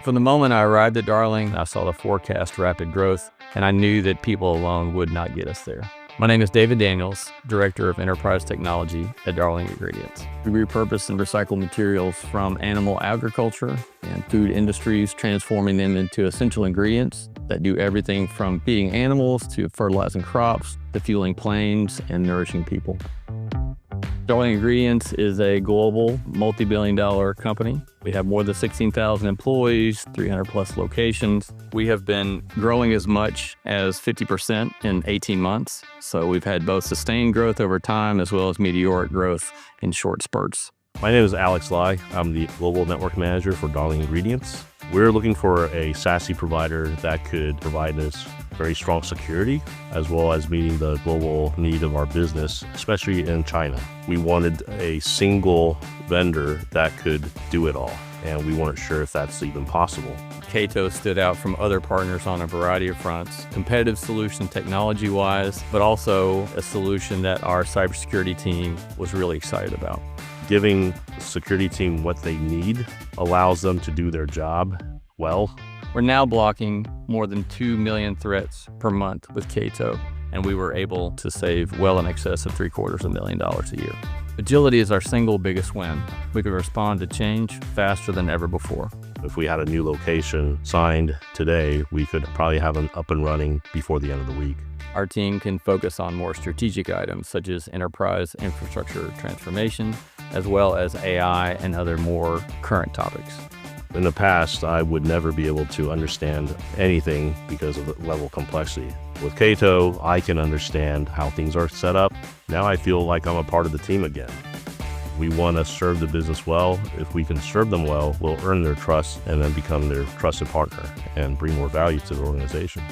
From the moment I arrived at Darling, I saw the forecast rapid growth, and I knew that people alone would not get us there. My name is David Daniels, Director of Enterprise Technology at Darling Ingredients. We repurpose and recycle materials from animal agriculture and food industries, transforming them into essential ingredients that do everything from feeding animals to fertilizing crops to fueling planes and nourishing people. Darling Ingredients is a global multi-billion-dollar company. We have more than 16,000 employees, 300 plus locations. We have been growing as much as 50% in 18 months. So we've had both sustained growth over time as well as meteoric growth in short spurts. My name is Alex Lai. I'm the Global Network Manager for Darling Ingredients. We're looking for a SASE provider that could provide us very strong security, as well as meeting the global need of our business, especially in China. We wanted a single vendor that could do it all, and we weren't sure if that's even possible. Cato stood out from other partners on a variety of fronts. Competitive solution technology-wise, but also a solution that our cybersecurity team was really excited about. Giving the security team what they need allows them to do their job well. We're now blocking more than 2 million threats per month with Cato, and we were able to save well in excess of $750,000 a year. Agility is our single biggest win. We can respond to change faster than ever before. If we had a new location signed today, we could probably have them up and running before the end of the week. Our team can focus on more strategic items such as enterprise infrastructure transformation, as well as AI and other more current topics. In the past, I would never be able to understand anything because of the level of complexity. With Cato, I can understand how things are set up. Now I feel like I'm a part of the team again. We want to serve the business well. If we can serve them well, we'll earn their trust and then become their trusted partner and bring more value to the organization.